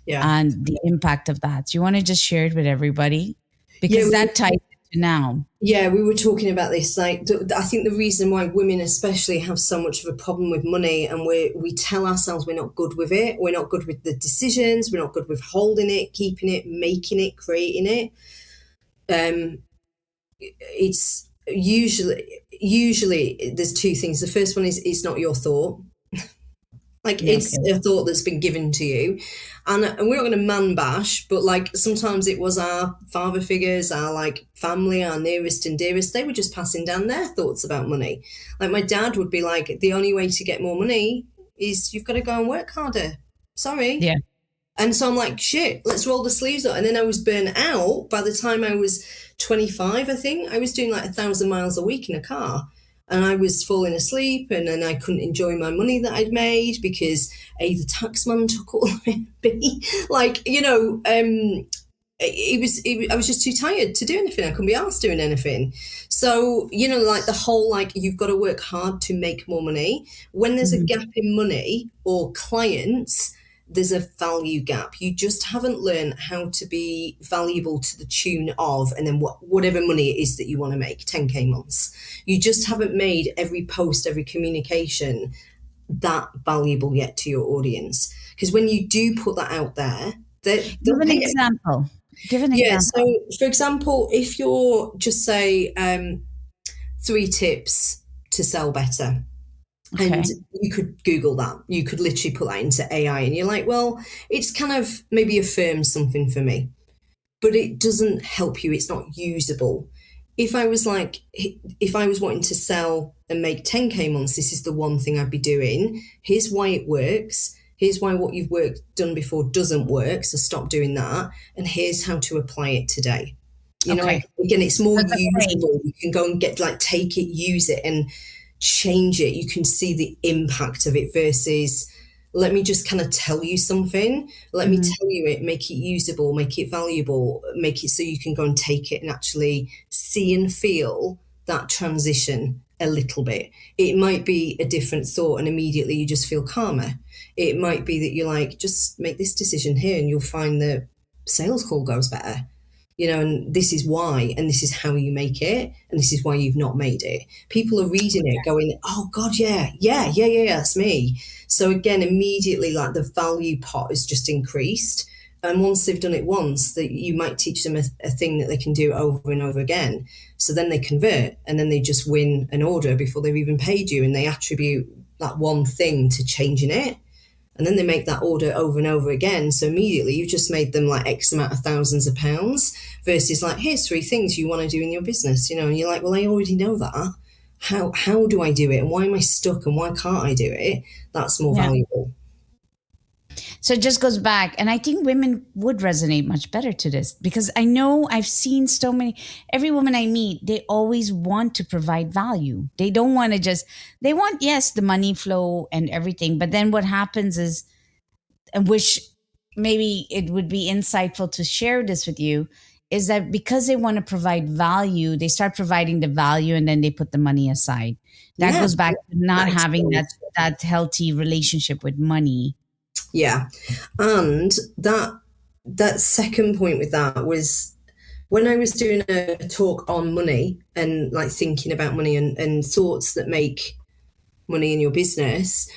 Yeah. and the impact of that. Do you want to just share it with everybody? Yeah, Because that ties into now. yeah, we were talking about this. Like, I think the reason why women, especially, have so much of a problem with money, and we tell ourselves we're not good with it. We're not good with the decisions. We're not good with holding it, keeping it, making it, creating it. Um, it's usually there's two things. The first one is it's not your thought. Like, Yeah, it's okay. a thought that's been given to you. And we're not going to man bash, but like sometimes it was our father figures, our like family, our nearest and dearest. They were just passing down their thoughts about money. Like my dad would be like, the only way to get more money is you've got to go and work harder. Sorry. Yeah. And so I'm like, shit, let's roll the sleeves up. And then I was burnt out by the time I was 25, I think. I was doing like 1,000 miles a week in a car. And I was falling asleep, and then I couldn't enjoy my money that I'd made because A, the taxman took all of it, B, like, I was just too tired to do anything. I couldn't be asked doing anything. So, like the whole, like, you've got to work hard to make more money. When there's a Mhm. gap in money or clients, there's a value gap. You just haven't learned how to be valuable to the tune of, and then whatever money it is that you want to make, 10K months. You just haven't made every post, every communication that valuable yet to your audience. Because when you do put that out there, Give they'll an pay it. example. Give an Yeah. example. So, for example, if you're just say 3 tips to sell better, and Okay. you could Google that. You could literally put that into AI, and you're like, well, it's kind of maybe affirms something for me, but it doesn't help you. It's not usable. If I was wanting to sell and make 10K months, this is the one thing I'd be doing. Here's why it works. Here's why what you've done before doesn't work. So stop doing that. And here's how to apply it today. Okay. Again, it's more That's a frame. usable. You can go and take it, use it, and change it. You can see the impact of it versus let me just kind of tell you something. Let me Mhm. tell you it, make it usable, make it valuable, make it so you can go and take it and actually see and feel that transition a little bit. It might be a different thought and immediately you just feel calmer. It might be that you're like, just make this decision here and you'll find the sales call goes better. And this is why, and this is how you make it, and this is why you've not made it. People are reading it going, oh God, yeah, that's me. So again, immediately, like the value pot is just increased. And once they've done it once, that you might teach them a thing that they can do over and over again. So then they convert, and then they just win an order before they've even paid you, and they attribute that one thing to changing it. And then they make that order over and over again. So immediately you've just made them like X amount of thousands of pounds versus like, here's 3 things you want to do in your business, and you're like, well, I already know that. How do I do it? And why am I stuck? And why can't I do it? That's more Yeah. valuable. So it just goes back. And I think women would resonate much better to this because I know I've seen so many, every woman I meet, they always want to provide value. They don't want to just, they want, yes, the money flow and everything. But then what happens is, and which maybe it would be insightful to share this with you, is that because they want to provide value, they start providing the value and then they put the money aside. That Yeah, goes back to not that having explains. that healthy relationship with money. Yeah. And that second point with that was when I was doing a talk on money and like thinking about money and thoughts that make money in your business,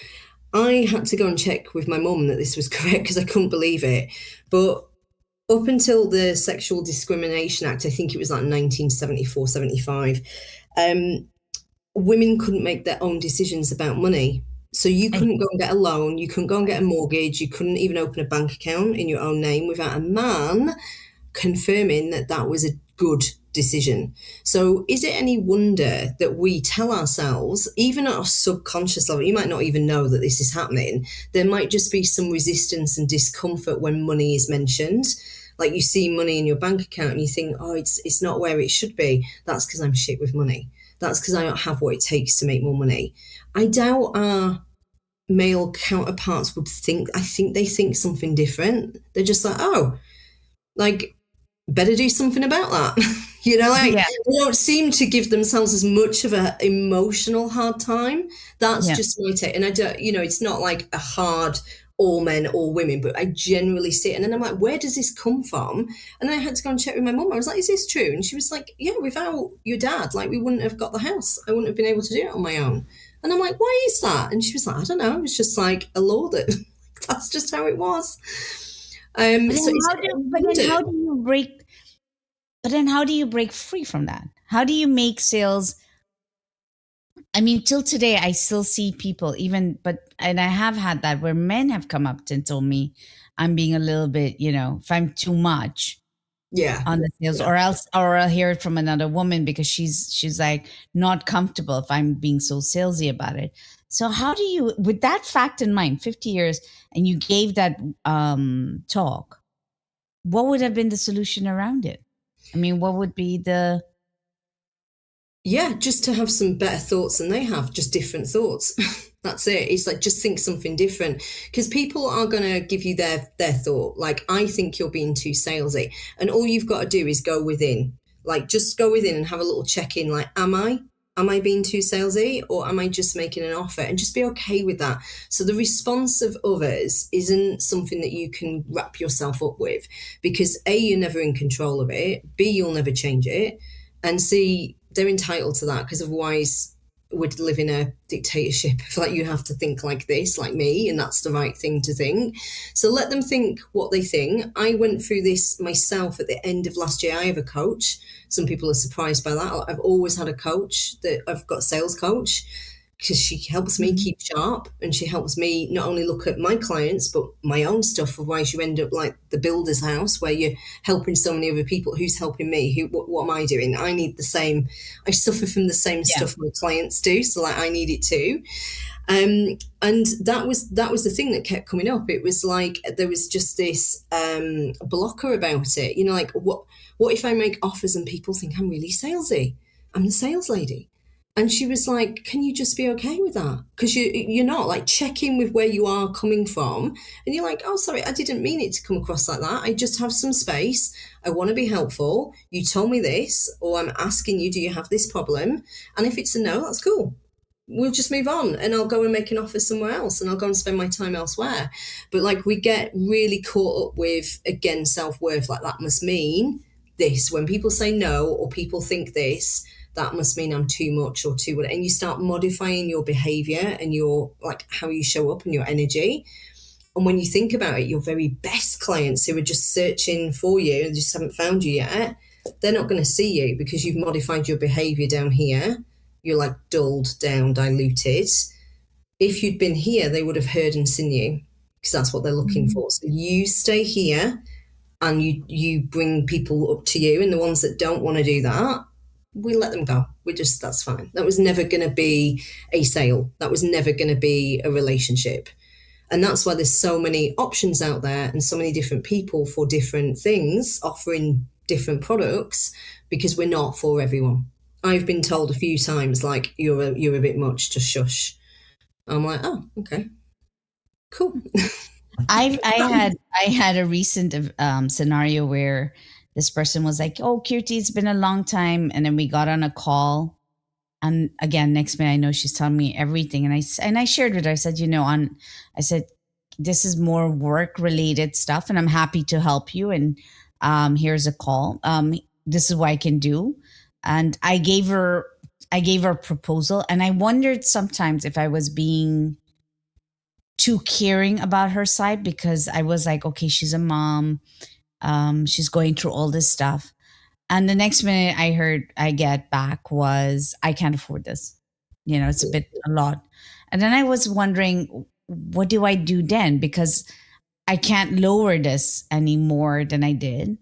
I had to go and check with my mum that this was correct because I couldn't believe it. But up until the Sexual Discrimination Act, I think it was like 1974, 75, women couldn't make their own decisions about money. So you couldn't go and get a loan, you couldn't go and get a mortgage, you couldn't even open a bank account in your own name without a man confirming that that was a good decision. So is it any wonder that we tell ourselves, even at a subconscious level, you might not even know that this is happening, there might just be some resistance and discomfort when money is mentioned. Like you see money in your bank account and you think, oh, it's not where it should be. That's because I'm shit with money. That's because I don't have what it takes to make more money. I doubt our male counterparts would think, I think they think something different. They're just like, oh, like, better do something about that. Like Yeah. they don't seem to give themselves as much of a emotional hard time. That's Yeah. just my take. And I don't, it's not like a hard all men, all women, but I generally see it. And then I'm like, where does this come from? And then I had to go and check with my mum. I was like, is this true? And she was like, yeah, without your dad, like we wouldn't have got the house. I wouldn't have been able to do it on my own. And I'm like, why is that? And she was like, I don't know. It was just like a law that that's just how it was. So it's But then how do you break? But then how do you break free from that? How do you make sales? I mean, till today, I still see people and I have had that where men have come up and told me I'm being a little bit, if I'm too much yeah, on the sales, yeah. or I'll hear it from another woman because she's like not comfortable if I'm being so salesy about it. So how do you, with that fact in mind, 50 years, and you gave that talk, what would have been the solution around it? I mean, what would be the Yeah, just to have some better thoughts than they have, just different thoughts. That's it. It's like just think something different because people are going to give you their thought. Like, I think you're being too salesy, and all you've got to do is go within. Like, just go within and have a little check in. Like, am I? Am I being too salesy, or am I just making an offer? And just be okay with that. So the response of others isn't something that you can wrap yourself up with, because A, you're never in control of it. B, you'll never change it, and C, they're entitled to that, because otherwise would live in a dictatorship. Like, you have to think like this, like me, and that's the right thing to think. So let them think what they think. I went through this myself at the end of last year. I have a coach. Some people are surprised by that. I've always had a coach. That I've got a sales coach, because she helps me Mhm. keep sharp, and she helps me not only look at my clients but my own stuff. Otherwise you end up like the builder's house, where you're helping so many other people. Who's helping me? What am I doing? I need the same. I suffer from the same Yeah. stuff my clients do, so like I need it too. And that was the thing that kept coming up. It was like there was just this blocker about it. Like, what if I make offers and people think I'm really salesy? I'm the sales lady. And she was like, can you just be okay with that? Because you're not. Like, check in with where you are coming from. And you're like, oh, sorry, I didn't mean it to come across like that. I just have some space. I want to be helpful. You told me this, or I'm asking you, do you have this problem? And if it's a no, that's cool. We'll just move on, and I'll go and make an offer somewhere else, and I'll go and spend my time elsewhere. But like, we get really caught up with, again, self-worth. Like, that must mean this. When people say no, or people think this, that must mean I'm too much or too what. And you start modifying your behavior and your, like, how you show up and your energy. And when you think about it, your very best clients who are just searching for you and just haven't found you yet, they're not going to see you, because you've modified your behavior down here. You're like dulled down, diluted. If you'd been here, they would have heard and seen you, because that's what they're looking Mhm. for. So you stay here, and you bring people up to you, and the ones that don't want to do that, we let them go. That's fine. That was never going to be a sale. That was never going to be a relationship. And that's why there's so many options out there, and so many different people for different things offering different products, because we're not for everyone. I've been told a few times, like, you're a bit much, to shush. I'm like, oh, okay, cool. I had a recent scenario where this person was like, "Oh, Kirti, it's been a long time," and then we got on a call, and again, next minute, I know she's telling me everything, and I shared with her. I said, I said, this is more work related stuff, and I'm happy to help you. And here's a call. This is what I can do, and I gave her a proposal, and I wondered sometimes if I was being too caring about her side, because I was like, okay, she's a mom. She's going through all this stuff. And the next minute I get back was, I can't afford this. It's a lot. And then I was wondering, what do I do then? Because I can't lower this any more than I did.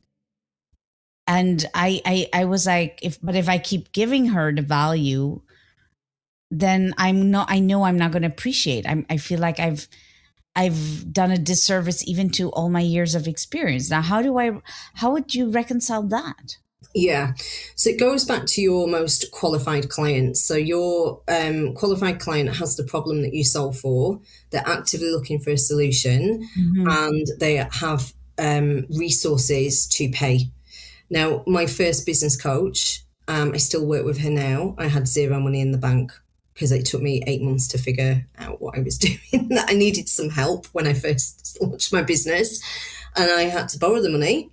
And I was like, if I keep giving her the value, then I know I'm not going to appreciate. I feel like I've done a disservice even to all my years of experience. Now, how would you reconcile that? Yeah. So it goes back to your most qualified clients. So your qualified client has the problem that you solve for. They're actively looking for a solution Hmm. and they have resources to pay. Now, my first business coach, I still work with her now. I had zero money in the bank because it took me 8 months to figure out what I was doing. I needed some help when I first launched my business and I had to borrow the money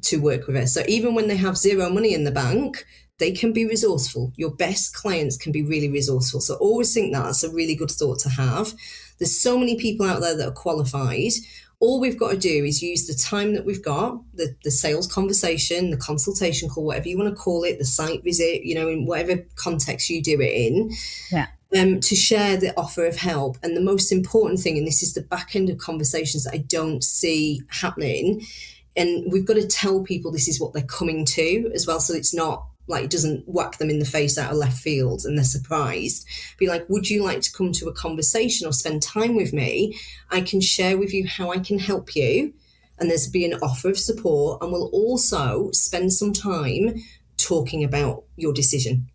to work with it. So even when they have zero money in the bank, they can be resourceful. Your best clients can be really resourceful. So always think that that's a really good thought to have. There's so many people out there that are qualified. All we've got to do is use the time that we've got, the sales conversation, the consultation call, whatever you want to call it, the site visit, in whatever context you do it in, Yeah. to share the offer of help. And the most important thing, and this is the back end of conversations that I don't see happening, and we've got to tell people this is what they're coming to as well, so it's not like it doesn't whack them in the face out of left field and they're surprised. Be like, would you like to come to a conversation or spend time with me? I can share with you how I can help you, and there's be an offer of support, and we'll also spend some time talking about your decision,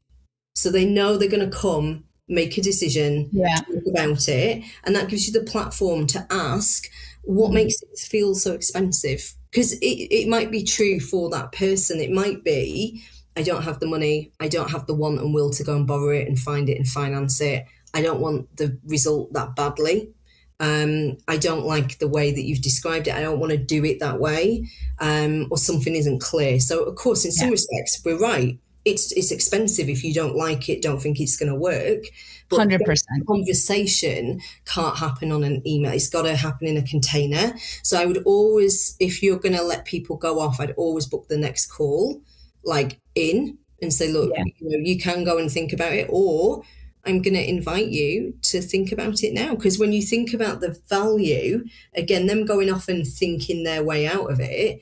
so they know they're going to come, make a decision, Yeah. talk about it, and that gives you the platform to ask what Mhm. makes it feel so expensive. Because it might be true for that person. It might be, I don't have the money, I don't have the want and will to go and borrow it and find it and finance it. I don't want the result that badly. I don't like the way that you've described it. I don't want to do it that way, or something isn't clear. So, of course, in Yeah. some respects, we're right. It's expensive if you don't like it, don't think it's going to work. But the 100%. conversation can't happen on an email. It's got to happen in a container. So I would always, if you're going to let people go off, I'd always book the next call, like in, and say, look, Yeah. you can go and think about it, or I'm going to invite you to think about it now. Because when you think about the value, again, them going off and thinking their way out of it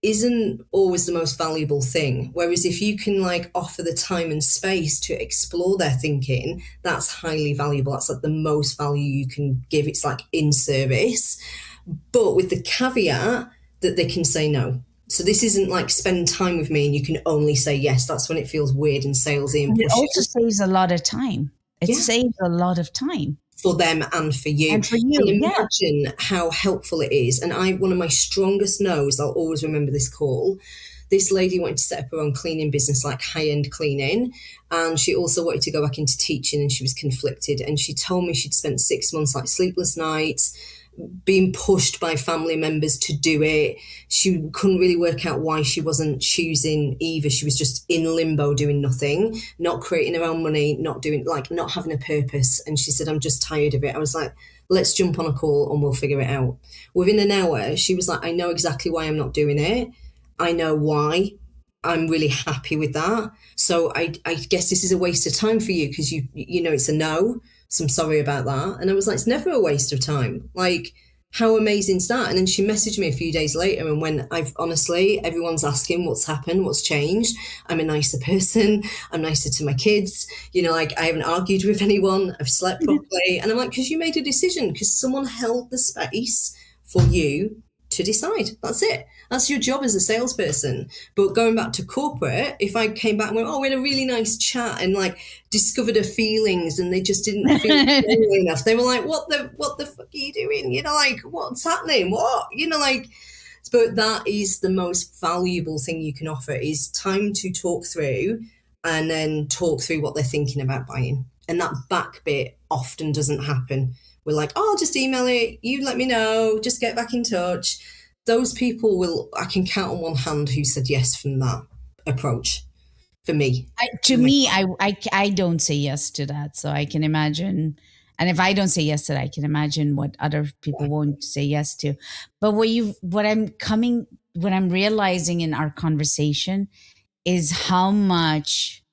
isn't always the most valuable thing. Whereas if you can like offer the time and space to explore their thinking, that's highly valuable. That's like the most value you can give. It's like in service, but with the caveat that they can say no. So this isn't like spend time with me and you can only say yes. That's when it feels weird and salesy and And it also pushy. saves a lot of time. It Yeah, saves a lot of time. for them and for you. And for And you, yeah. imagine how helpful it is. And one of my strongest no's, I'll always remember this call. This lady wanted to set up her own cleaning business, like high-end cleaning. And she also wanted to go back into teaching, and she was conflicted. And she told me she'd spent 6 months, like sleepless nights, being pushed by family members to do it. She couldn't really work out why she wasn't choosing either. She was just in limbo, doing nothing, not creating her own money, not doing, like, not having a purpose. And she said, I'm just tired of it. I was like, let's jump on a call and we'll figure it out. Within an hour, she was like, I know exactly why I'm not doing it. I know why. I'm really happy with that. So I guess this is a waste of time for you because you know it's a no. So I'm sorry about that. And I was like, it's never a waste of time. Like, how amazing is that? And then she messaged me a few days later and went, I've honestly, everyone's asking what's happened, what's changed. I'm a nicer person. I'm nicer to my kids. Like I haven't argued with anyone. I've slept properly. And I'm like, because you made a decision, because someone held the space for you to decide. That's it. That's your job as a salesperson. But going back to corporate, if I came back and went, oh, we had a really nice chat and like discovered her feelings and they just didn't feel strongly enough, they were like, what the fuck are you doing? Like, what's happening? What? Like, but that is the most valuable thing you can offer is time to talk through and then talk through what they're thinking about buying. And that back bit often doesn't happen. We're like, oh, just email it. You let me know. Just get back in touch. Those people I can count on one hand who said yes from that approach for me. To me, I don't say yes to that. So I can imagine. And if I don't say yes to that, I can imagine what other people won't say yes to. But what I'm realizing in our conversation is how much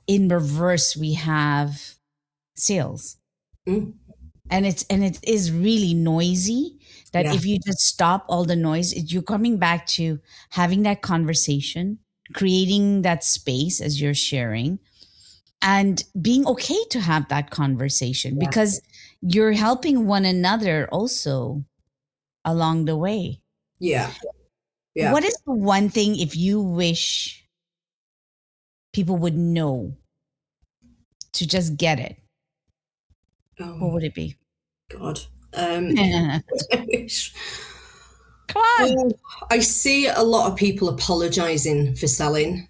in reverse we have sales. Mm, And it is really noisy that yeah, if you just stop all the noise, you're coming back to having that conversation, creating that space as you're sharing, and being okay to have that conversation yeah, because you're helping one another also along the way. yeah. Yeah. What is the one thing if you wish people would know to just get it? What Oh would it be? God. Come I wish. on. Oh, I see a lot of people apologizing for selling,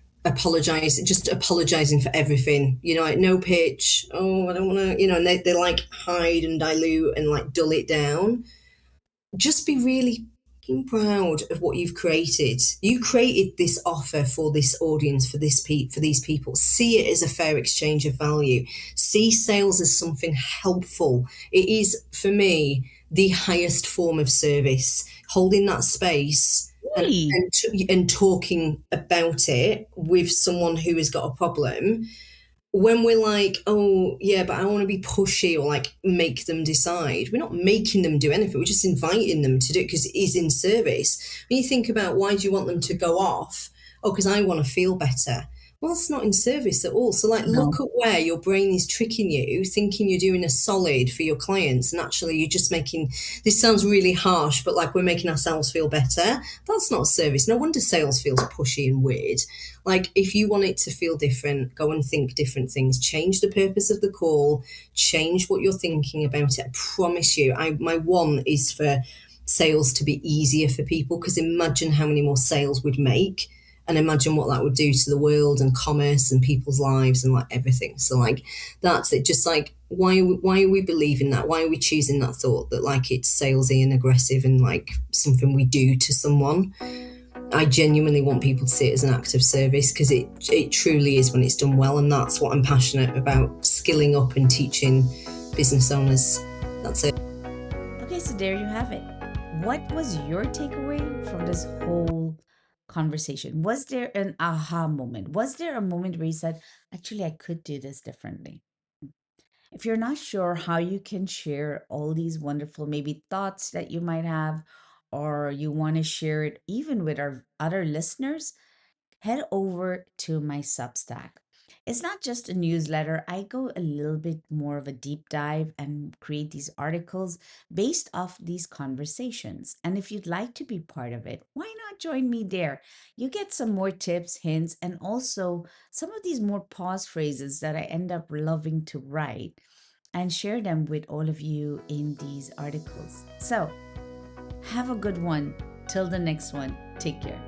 just apologizing for everything. Like no pitch. Oh, I don't want to. And they like hide and dilute and like dull it down. Just be really fucking proud of what you've created. You created this offer for this audience, for these people. See it as a fair exchange of value. See sales as something helpful. It is, for me, the highest form of service. Holding that space and Really? and talking about it with someone who has got a problem, when we're like, oh, yeah, but I want to be pushy or like make them decide, we're not making them do anything. We're just inviting them to do it because it is in service. When you think about why do you want them to go off? Oh, because I want to feel better. Well, it's not in service at all. So, like, No. look at where your brain is tricking you, thinking you're doing a solid for your clients. And actually, you're just making this sounds really harsh, but like we're making ourselves feel better. That's not service. No wonder sales feels pushy and weird. Like, if you want it to feel different, go and think different things. Change the purpose of the call, change what you're thinking about it. I promise you, my one is for sales to be easier for people, because imagine how many more sales we'd make, and imagine what that would do to the world and commerce and people's lives and like everything. So like that's it. Just like why are we believing that? Why are we choosing that thought that like it's salesy and aggressive and like something we do to someone? I genuinely want people to see it as an act of service, because it truly is when it's done well, and that's what I'm passionate about, skilling up and teaching business owners. That's it. Okay, so there you have it. What was your takeaway from this whole conversation? Was there an aha moment? Was there a moment where you said, actually, I could do this differently? If you're not sure how you can share all these wonderful, maybe thoughts that you might have, or you want to share it even with our other listeners, head over to my Substack. It's not just a newsletter. I go a little bit more of a deep dive and create these articles based off these conversations. And if you'd like to be part of it, why not join me there? You get some more tips, hints, and also some of these more pause phrases that I end up loving to write and share them with all of you in these articles. So, have a good one. Till the next one, take care.